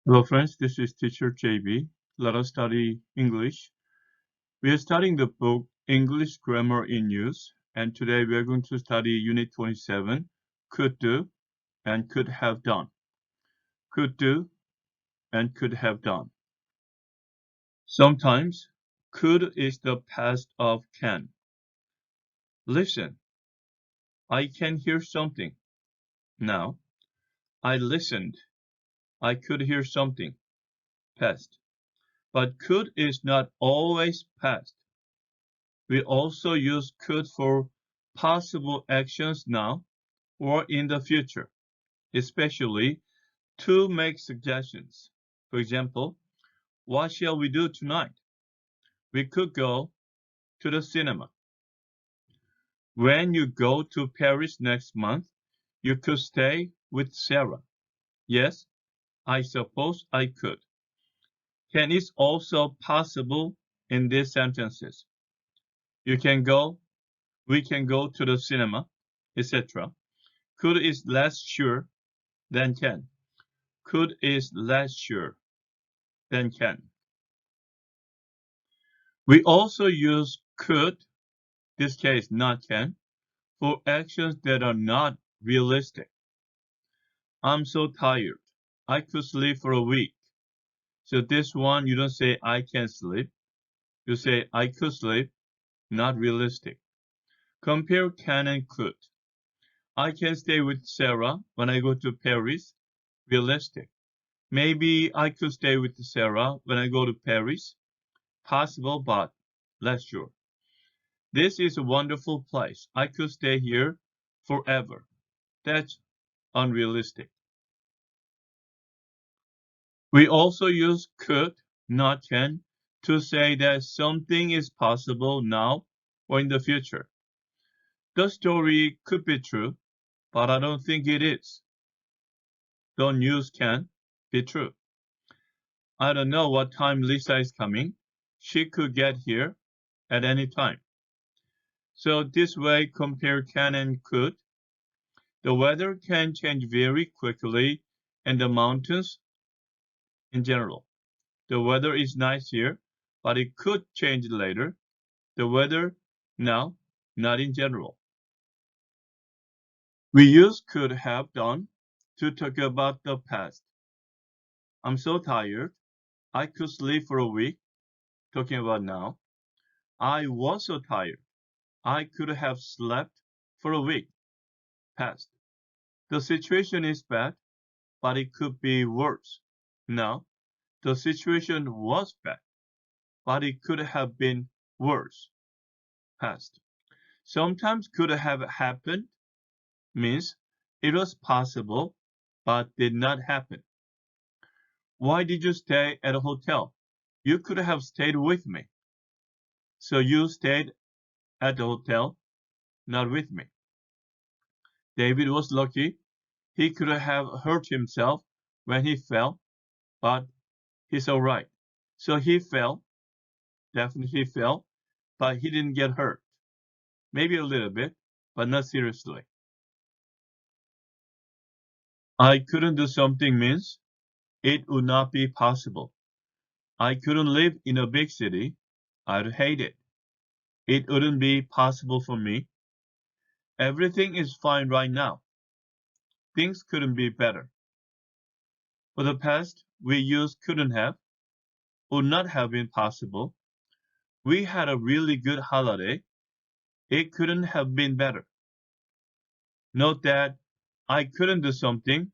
Hello friends, this is teacher JB. Let us study English. We are studying the book English Grammar in Use, and today we are going to study Unit 27, could do and could have done. Could do and could have done. Sometimes could is the past of can. Listen, I can hear something. Now, I listened. I could hear something. Past. But could is not always past. We also use could for possible actions now or in the future, especially to make suggestions. For example, what shall we do tonight? We could go to the cinema. When you go to Paris next month, you could stay with Sarah. Yes, I suppose I could. Can is also possible in these sentences. You can go, we can go to the cinema, etc. Could is less sure than can. Could is less sure than can. We also use could, this case not can, for actions that are not realistic. I'm so tired. I could sleep for a week. So this one, you don't say I can sleep. You say I could sleep, not realistic. Compare can and could. I can stay with Sarah when I go to Paris. Realistic. Maybe I could stay with Sarah when I go to Paris. Possible, but less sure. This is a wonderful place. I could stay here forever. That's unrealistic. We also use could, not can, to say that something is possible now or in the future. The story could be true, but I don't think it is. Don't use can be true. I don't know what time Lisa is coming. She could get here at any time. So this way, compare can and could. The weather can change very quickly in the mountains in general. The weather is nice here, but it could change later. The weather now, not in general. We use could have done to talk about the past. I'm so tired. I could sleep for a week, talking about now. I was so tired. I could have slept for a week, past. The situation is bad, but it could be worse. Now, the situation was bad, but it could have been worse, past. Sometimes could have happened means it was possible, but did not happen. Why did you stay at a hotel? You could have stayed with me. So you stayed at the hotel, not with me. David was lucky. He could have hurt himself when he fell, but he's all right. So he fell, definitely fell, but he didn't get hurt. Maybe a little bit, but not seriously. I couldn't do something means it would not be possible. I couldn't live in a big city. I'd hate it. It wouldn't be possible for me. Everything is fine right now. Things couldn't be better. For the past, we use couldn't have, would not have been possible. We had a really good holiday. It couldn't have been better. Note that I couldn't do something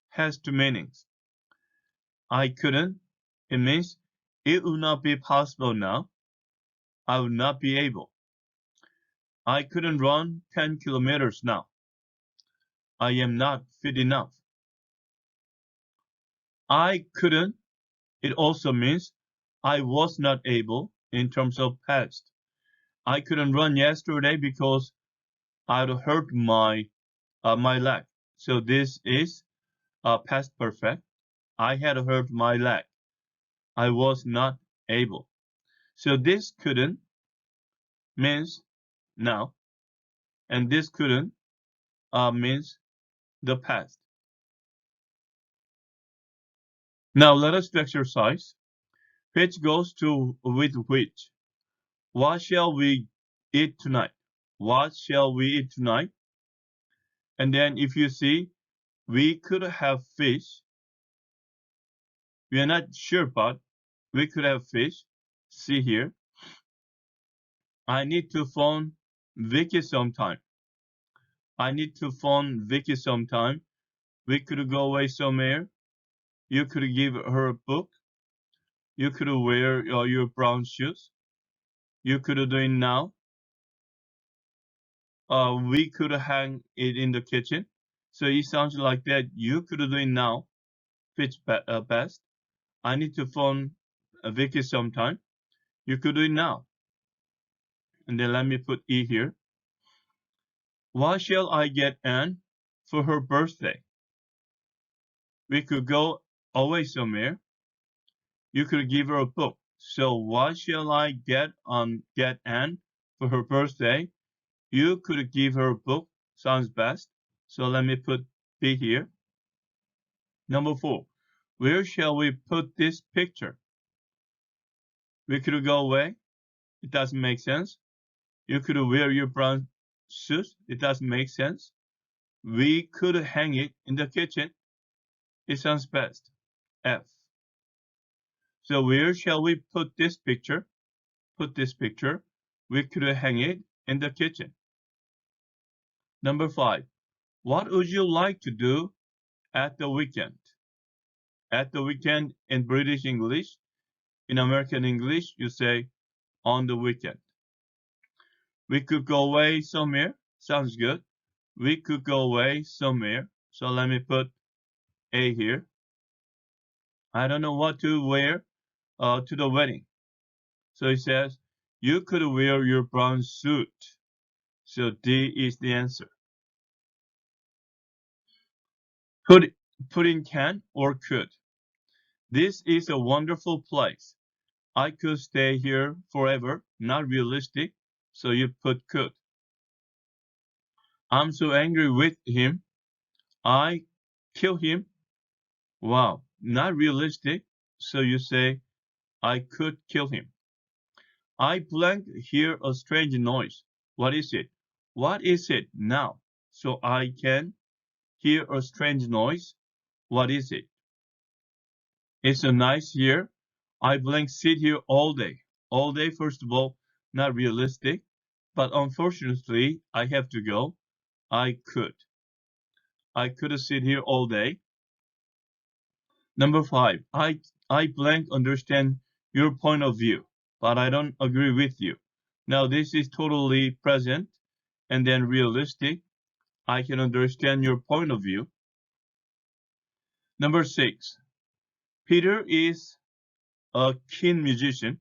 has two meanings. I couldn't, it means it would not be possible now. I would not be able. I couldn't run 10 kilometers now. I am not fit enough. I couldn't, it also means I was not able in terms of past. I couldn't run yesterday because I'd hurt my leg. So this is past perfect. I had hurt my leg. I was not able. So this couldn't means now, and this couldn't means the past. Now let us do exercise. Which goes to with which? What shall we eat tonight? What shall we eat tonight? And then if you see, we could have fish. We are not sure, but we could have fish. See here. I need to phone Vicky sometime. I need to phone Vicky sometime. We could go away somewhere. You could give her a book. You could wear your brown shoes. You could do it now. We could hang it in the kitchen. So it sounds like that. You could do it now. Fits best. I need to phone Vicky sometime. You could do it now. And then let me put E here. What shall I get Anne for her birthday? We could go away somewhere. You could give her a book. So what shall I get Anne for her birthday? You could give her a book. Sounds best. So let me put B here. Number 4. Where shall we put this picture? We could go away. It doesn't make sense. You could wear your brown shoes. It doesn't make sense. We could hang it in the kitchen. It sounds best. F. So where shall we put this picture? Put this picture. We could hang it in the kitchen. Number 5. What would you like to do at the weekend? At the weekend in British English, in American English, you say on the weekend. We could go away somewhere. Sounds good. We could go away somewhere. So let me put A here. I don't know what to wear to the wedding. So it says, you could wear your brown suit. So D is the answer. Put, put in can or could. This is a wonderful place. I could stay here forever. Not realistic. So you put could. I'm so angry with him. I kill him. Wow, not realistic. So you say, I could kill him. I blank hear a strange noise. What is it? What is it now? So I can hear a strange noise. What is it? It's a nice year. I blank sit here all day. All day, first of all, not realistic. But unfortunately, I have to go. I could. I could sit here all day. Number 5. I blank understand your point of view, but I don't agree with you. Now this is totally present and then realistic. I can understand your point of view. Number 6. Peter is a keen musician.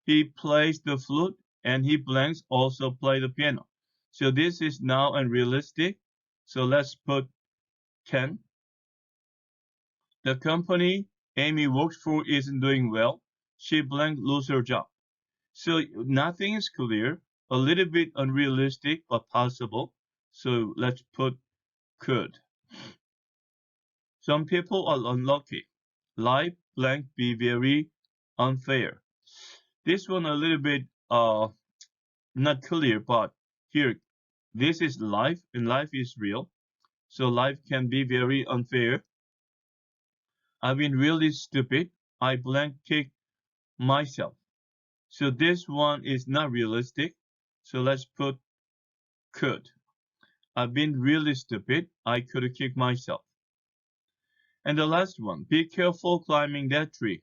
He plays the flute and he blanks also play the piano. So this is now and realistic. So let's put can. The company Amy works for isn't doing well. She blank lose her job. So nothing is clear, a little bit unrealistic but possible. So let's put could. Some people are unlucky. Life blank be very unfair. This one a little bit not clear, but here this is life and life is real. So life can be very unfair. I've been really stupid. I blank kick myself. So this one is not realistic. So let's put could. I've been really stupid. I could kick myself. And the last one, be careful climbing that tree.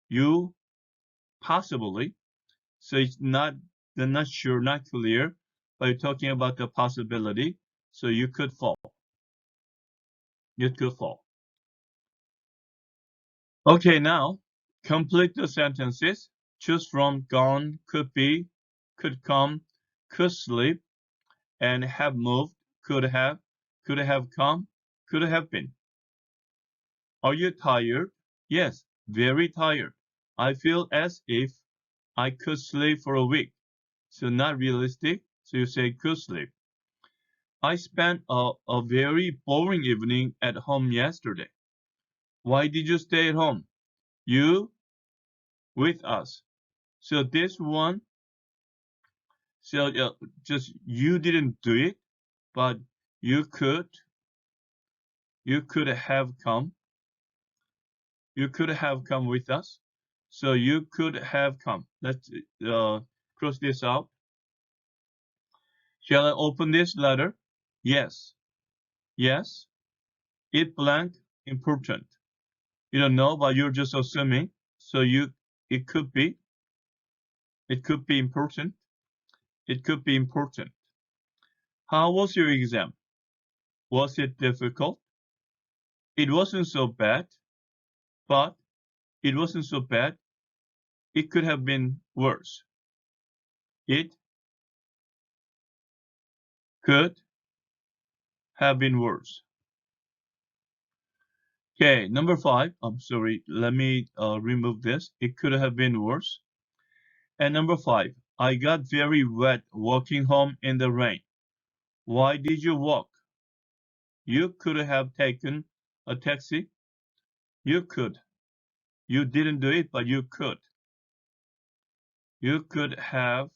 You possibly. So it's not, they're not sure, not clear, but you're talking about the possibility. So you could fall. You could fall. Okay, now complete the sentences. Choose from gone, could be, could come, could sleep, and have moved, could have come, could have been. Are you tired? Yes, very tired. I feel as if I could sleep for a week. So not realistic. So you say could sleep. I spent a very boring evening at home yesterday. Why did you stay at home? You with us. So this one, so just you didn't do it, but you could have come. You could have come with us. So you could have come. Let's cross this out. Shall I open this letter? Yes. Yes. It blank important. You don't know, but you're just assuming. So it could be. It could be important. It could be important. How was your exam? Was it difficult? It wasn't so bad, but it wasn't so bad. It could have been worse. It could have been worse. Okay, number 5. I'm sorry. Let me remove this. It could have been worse. And number 5. I got very wet walking home in the rain. Why did you walk? You could have taken a taxi. You could. You didn't do it, but you could. You could have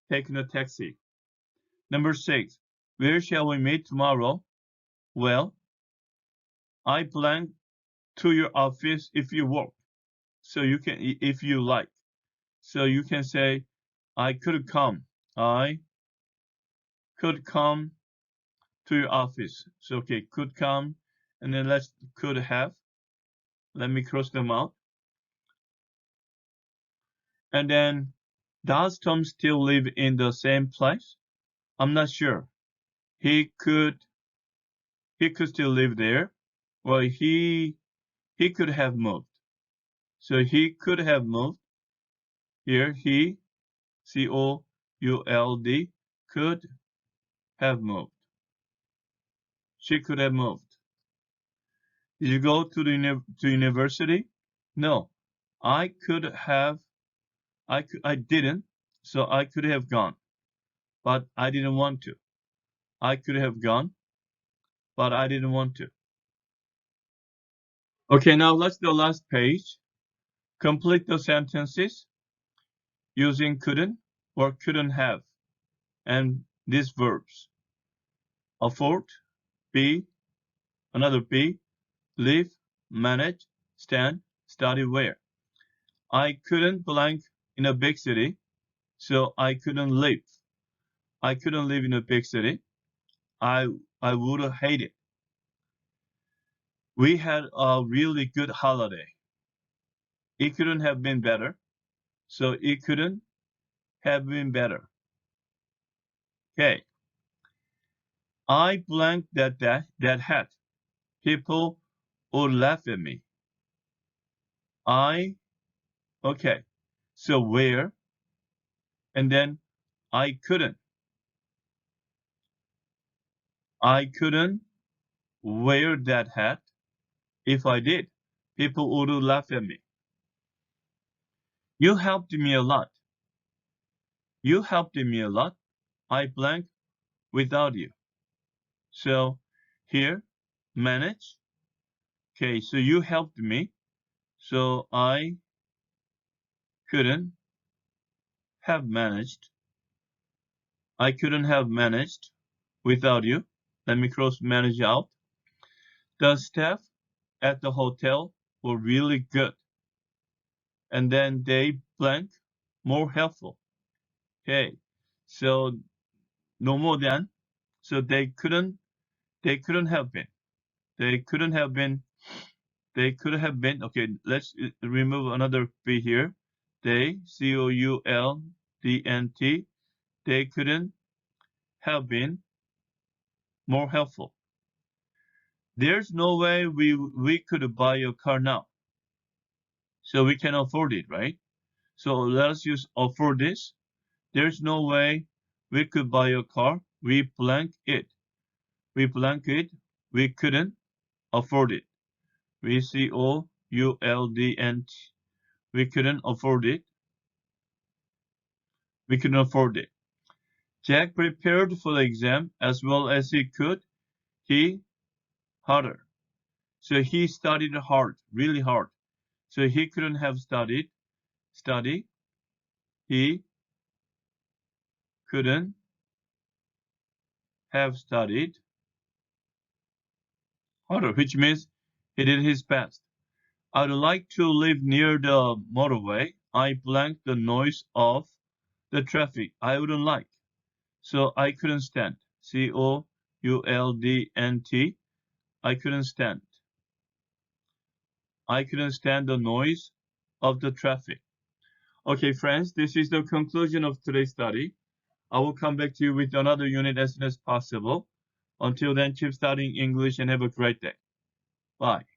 taken a taxi. Number 6. Where shall we meet tomorrow? Well, I plan to your office if you work. So you can, if you like. So you can say, I could come. I could come to your office. So, okay, could come. And then let's could have. Let me cross them out. And then, does Tom still live in the same place? I'm not sure. He could still live there. Well, he could have moved. So he could have moved. Here he Could could have moved. She could have moved. Did you go to the university? No. I could have I didn't. So I could have gone, but I didn't want to. I could have gone, but I didn't want to. Okay, now let's do the last page. Complete the sentences using couldn't or couldn't have and these verbs. Afford, be, another be, live, manage, stand, study where. I couldn't blank in a big city, so I couldn't live. I couldn't live in a big city. I I would hate it. We had a really good holiday. It couldn't have been better, so it couldn't have been better. Okay. I blanked that hat. People would laugh at me. I okay. So where? And then I couldn't. I couldn't wear that hat. If I did, people would laugh at me. You helped me a lot. You helped me a lot. I blank without you. So here, manage. Okay, so you helped me. So I couldn't have managed. I couldn't have managed without you. Let me cross manage out. The staff at the hotel were really good. And then they blank more helpful. Okay, so no more than. So they couldn't have been. They couldn't have been. They could have been. Okay, let's remove another B here. They, Couldn't. They couldn't have been more helpful. There's no way we could buy a car now. So we can afford it, right? So let's use afford this. There's no way we could buy a car. We blank it. We blank it. We couldn't afford it. Couldn't. We couldn't afford it. We couldn't afford it. Jack prepared for the exam as well as he could. He harder. So he studied hard, really hard. So he couldn't have study. He couldn't have studied harder, which means he did his best. I'd like to live near the motorway. I blanked the noise of the traffic I wouldn't like. So I couldn't stand. Couldnt. I couldn't stand. I couldn't stand the noise of the traffic. Okay, friends, this is the conclusion of today's study. I will come back to you with another unit as soon as possible. Until then, keep studying English and have a great day. Bye.